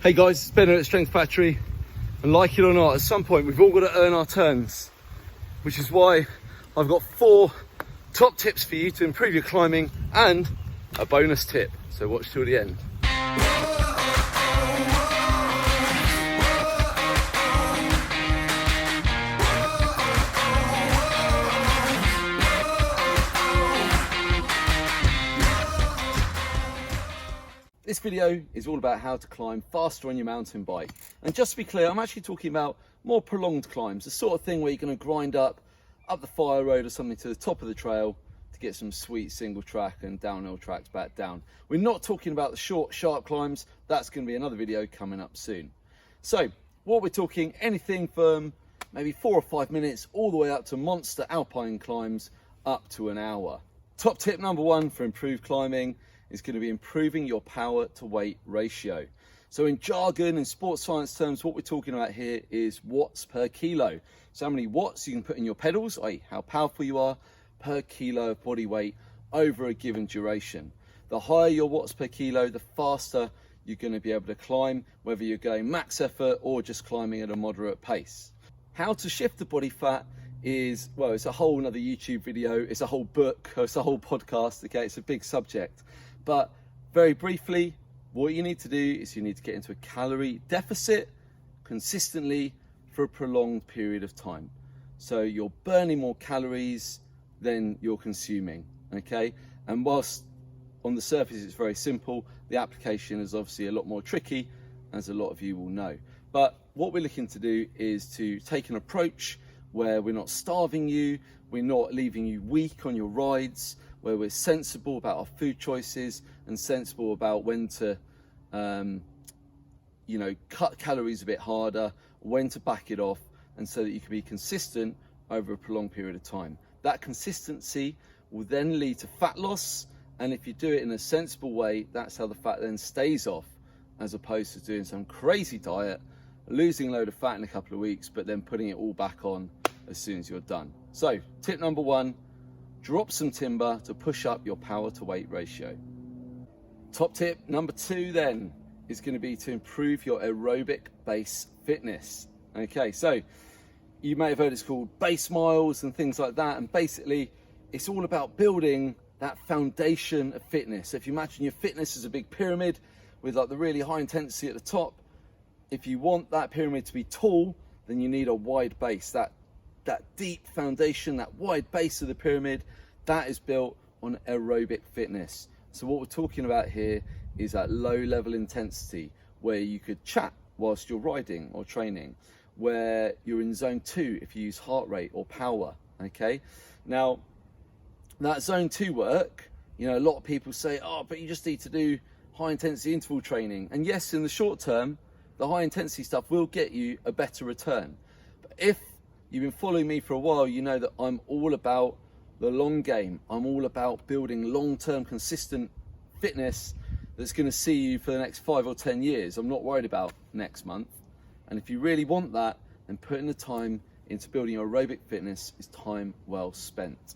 Hey guys, it's Ben at Strength Factory, and like it or not, at some point we've all got to earn our turns, which is why I've got 4 top tips for you to improve your climbing and a bonus tip, so watch till the end. This video is all about how to climb faster on your mountain bike. And just to be clear, I'm actually talking about more prolonged climbs, the sort of thing where you're going to grind up the fire road or something to the top of the trail to get some sweet single track and downhill tracks back down. We're not talking about the short, sharp climbs. That's going to be another video coming up soon. So what we're talking, anything from maybe 4 or 5 minutes all the way up to monster alpine climbs up to an hour. Top tip number 1 for improved climbing is going to be improving your power to weight ratio. So in jargon and sports science terms, what we're talking about here is watts per kilo. So how many watts you can put in your pedals, i.e. how powerful you are, per kilo of body weight over a given duration. The higher your watts per kilo, the faster you're going to be able to climb, whether you're going max effort or just climbing at a moderate pace. How to shift the body fat is, well, it's a whole another YouTube video, it's a whole book, it's a whole podcast, okay, it's a big subject. But very briefly, what you need to do is you need to get into a calorie deficit consistently for a prolonged period of time. So you're burning more calories than you're consuming, okay? And whilst on the surface it's very simple, the application is obviously a lot more tricky, as a lot of you will know. But what we're looking to do is to take an approach where we're not starving you, we're not leaving you weak on your rides, where we're sensible about our food choices and sensible about when to cut calories a bit harder, when to back it off, and so that you can be consistent over a prolonged period of time. That consistency will then lead to fat loss, and if you do it in a sensible way, that's how the fat then stays off, as opposed to doing some crazy diet, losing a load of fat in a couple of weeks, but then putting it all back on as soon as you're done. So tip number 1, drop some timber to push up your power to weight ratio. Top tip number 2 then is going to be to improve your aerobic base fitness. Okay, so you may have heard it's called base miles and things like that, and basically it's all about building that foundation of fitness. So if you imagine your fitness as a big pyramid with like the really high intensity at the top, if you want that pyramid to be tall, then you need a wide base. That deep foundation, that wide base of the pyramid, that is built on aerobic fitness. So what we're talking about here is that low level intensity where you could chat whilst you're riding or training, where you're in zone 2 if you use heart rate or power. Okay, now that zone 2 work, a lot of people say, oh, but you just need to do high intensity interval training. And yes, in the short term, the high intensity stuff will get you a better return. But if you've been following me for a while, you know that I'm all about the long game. I'm all about building long-term consistent fitness that's going to see you for the next 5 or 10 years. I'm not worried about next month. And if you really want that, then putting the time into building your aerobic fitness is time well spent.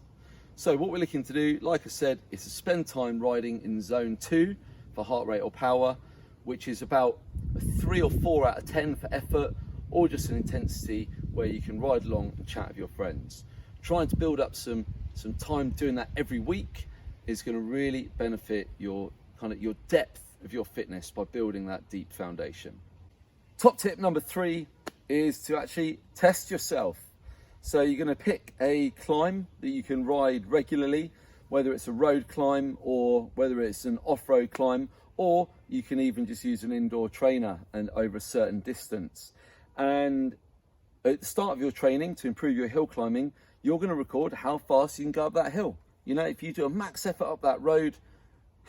So what we're looking to do, like I said, is to spend time riding in zone 2 for heart rate or power, which is about a 3 or 4 out of 10 for effort, or just an intensity where you can ride along and chat with your friends. Trying to build up some time doing that every week is going to really benefit your depth of your fitness by building that deep foundation. Top tip number 3 is to actually test yourself. So you're going to pick a climb that you can ride regularly, whether it's a road climb or whether it's an off-road climb, or you can even just use an indoor trainer and over a certain distance. And at the start of your training to improve your hill climbing, you're going to record how fast you can go up that hill. If you do a max effort up that road,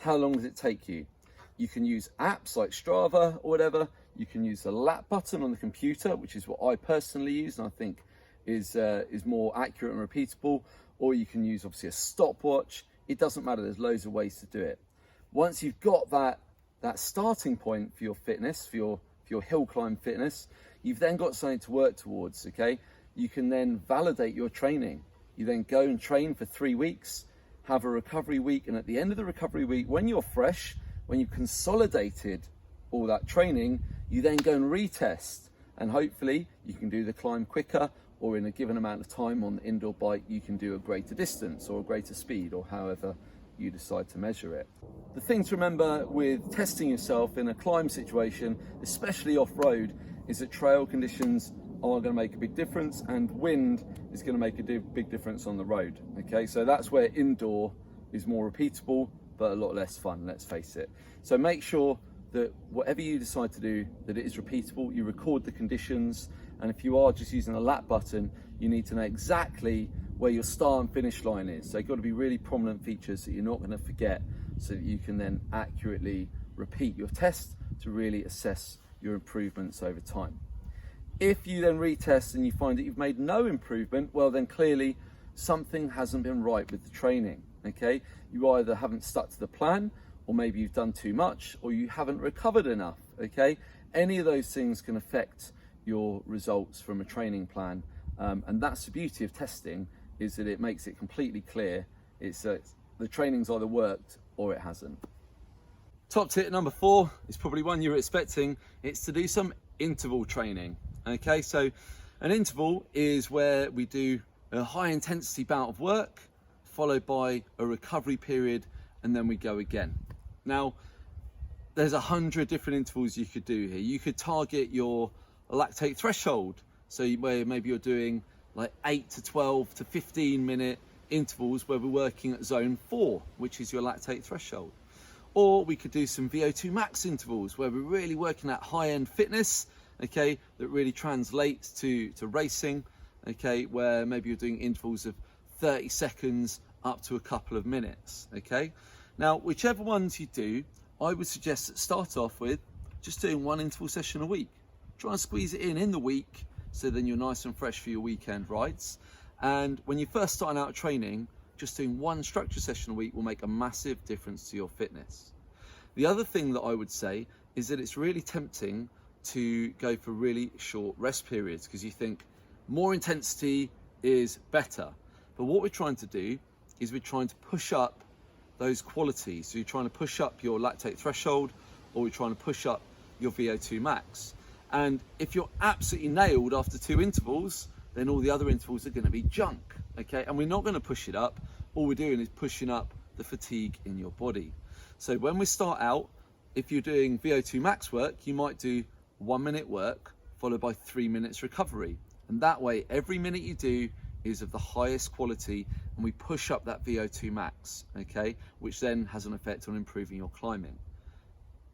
how long does it take you? You can use apps like Strava or whatever. You can use the lap button on the computer, which is what I personally use and I think is more accurate and repeatable. Or you can use obviously a stopwatch. It doesn't matter, there's loads of ways to do it. Once you've got that starting point for your fitness, for your hill climb fitness, you've then got something to work towards, okay? You can then validate your training. You then go and train for 3 weeks, have a recovery week, and at the end of the recovery week, when you're fresh, when you've consolidated all that training, You then go and retest, and hopefully you can do the climb quicker, or in a given amount of time on the indoor bike, you can do a greater distance or a greater speed, or however you decide to measure it. The thing to remember with testing yourself in a climb situation, especially off-road, is that trail conditions are going to make a big difference, and wind is going to make a big difference on the road. Okay, so that's where indoor is more repeatable but a lot less fun, let's face it. So make sure that whatever you decide to do, that it is repeatable. You record the conditions, and if you are just using a lap button, you need to know exactly where your start and finish line is. So you've got to be really prominent features that you're not going to forget, so that you can then accurately repeat your test to really assess your improvements over time. If you then retest and you find that you've made no improvement, well then clearly something hasn't been right with the training. Okay, you either haven't stuck to the plan, or maybe you've done too much, or you haven't recovered enough. Okay, any of those things can affect your results from a training plan, and that's the beauty of testing, is that it makes it completely clear. It's the training's either worked or it hasn't. Top tip number 4 is probably one you were expecting. It's to do some interval training. Okay, so an interval is where we do a high intensity bout of work followed by a recovery period, and then we go again. Now, there's 100 different intervals you could do here. You could target your lactate threshold, so where maybe you're doing like 8 to 12 to 15 minute intervals where we're working at zone 4, which is your lactate threshold. Or we could do some VO2 max intervals where we're really working at high-end fitness, okay, that really translates to racing, okay, where maybe you're doing intervals of 30 seconds up to a couple of minutes. Okay, now whichever ones you do, I would suggest that start off with just doing one interval session a week. Try and squeeze it in the week, so then you're nice and fresh for your weekend rides. And when you're first starting out training, just doing one structure session a week will make a massive difference to your fitness. The other thing that I would say is that it's really tempting to go for really short rest periods, because you think more intensity is better. But what we're trying to do is we're trying to push up those qualities. So you're trying to push up your lactate threshold, or we're trying to push up your VO2 max. And if you're absolutely nailed after 2 intervals, then all the other intervals are going to be junk. Okay, and we're not going to push it up. All we're doing is pushing up the fatigue in your body. So when we start out, if you're doing VO2 max work, you might do 1 minute work followed by 3 minutes recovery. And that way, every minute you do is of the highest quality, and we push up that VO2 max, okay, which then has an effect on improving your climbing.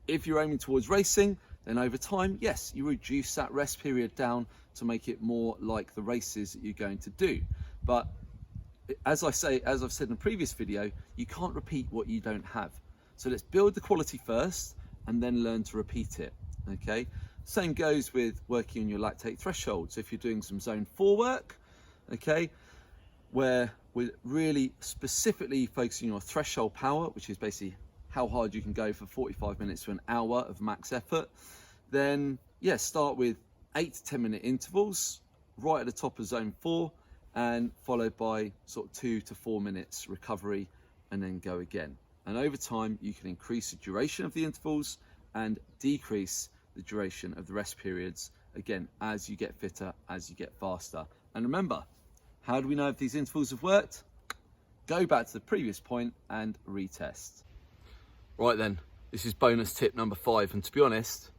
If you're aiming towards racing, then over time, yes, you reduce that rest period down to make it more like the races that you're going to do. But as I've said in a previous video, you can't repeat what you don't have. So let's build the quality first and then learn to repeat it, okay? Same goes with working on your lactate threshold. So if you're doing some zone 4 work, okay, where we're really specifically focusing on your threshold power, which is basically how hard you can go for 45 minutes to an hour of max effort, then yeah, start with 8 to 10 minute intervals right at the top of zone 4, and followed by sort of 2 to 4 minutes recovery, and then go again. And over time you can increase the duration of the intervals and decrease the duration of the rest periods, again, as you get fitter, as you get faster. And remember, how do we know if these intervals have worked? Go back to the previous point and retest. Right then, this is bonus tip number 5, and to be honest,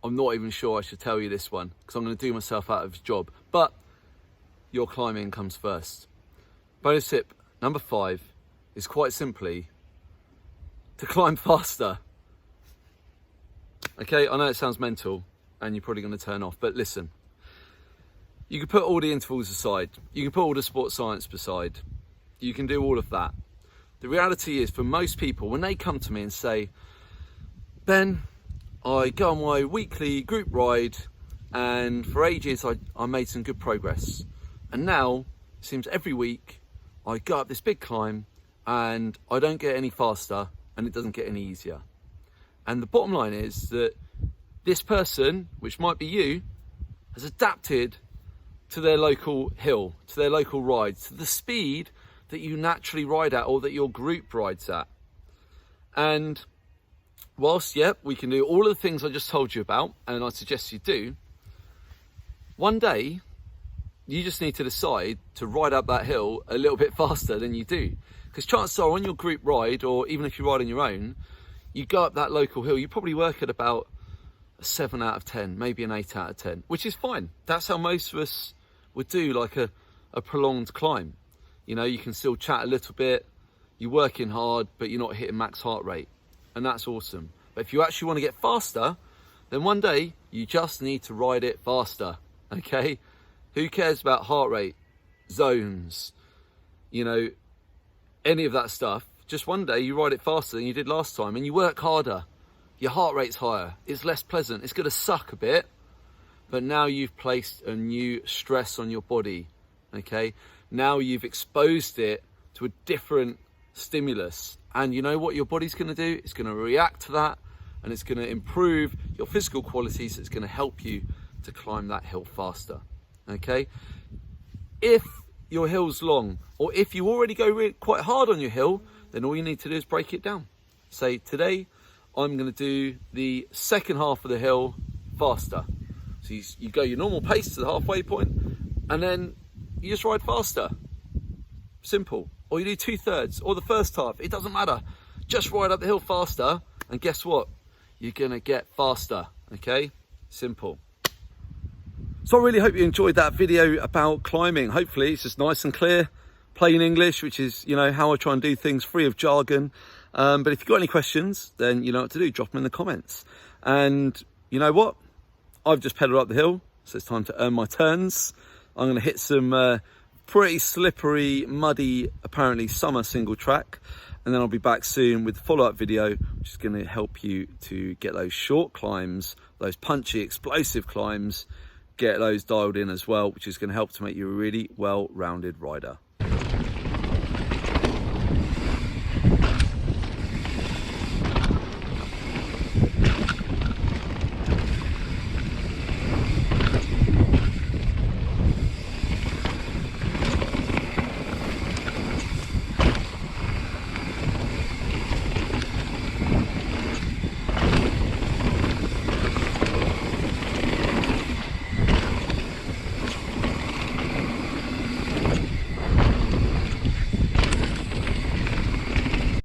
I'm not even sure I should tell you this one, because I'm going to do myself out of a job, but your climbing comes first. Bonus tip number 5 is quite simply to climb faster. Okay, I know it sounds mental and you're probably going to turn off, but listen, you can put all the intervals aside, you can put all the sports science aside, you can do all of that. The reality is, for most people, when they come to me and say, Ben, I go on my weekly group ride and for ages I made some good progress, and now it seems every week I go up this big climb and I don't get any faster and it doesn't get any easier. And the bottom line is that this person, which might be you, has adapted to their local hill, to their local ride, to the speed that you naturally ride at, or that your group rides at. And whilst, yep, we can do all of the things I just told you about, and I suggest you do, one day, you just need to decide to ride up that hill a little bit faster than you do. Because chances are on your group ride, or even if you ride on your own, you go up that local hill, you probably work at about a 7 out of 10, maybe an 8 out of 10, which is fine. That's how most of us would do like a prolonged climb. You know, you can still chat a little bit, you're working hard, but you're not hitting max heart rate. And that's awesome. But if you actually want to get faster, then one day you just need to ride it faster, okay? Who cares about heart rate, zones, you know, any of that stuff? Just one day you ride it faster than you did last time, and you work harder. Your heart rate's higher, it's less pleasant, it's gonna suck a bit, but now you've placed a new stress on your body, okay? Now you've exposed it to a different stimulus, and you know what your body's gonna do? It's gonna react to that, and it's gonna improve your physical qualities. It's gonna help you to climb that hill faster, okay? If your hill's long, or if you already go quite hard on your hill, then all you need to do is break it down. Say, today, I'm gonna do the second half of the hill faster. So you go your normal pace to the halfway point, and then you just ride faster. Simple. Or you do 2/3, or the first half, it doesn't matter. Just ride up the hill faster, and guess what? You're gonna get faster, okay? Simple. So I really hope you enjoyed that video about climbing. Hopefully it's just nice and clear, plain English, which is, you know, how I try and do things, free of jargon. But if you've got any questions, then you know what to do, drop them in the comments. And you know what? I've just pedaled up the hill, so it's time to earn my turns. I'm gonna hit some pretty slippery, muddy, apparently summer single track, and then I'll be back soon with the follow-up video, which is going to help you to get those short climbs, those punchy, explosive climbs, get those dialed in as well, which is going to help to make you a really well-rounded rider.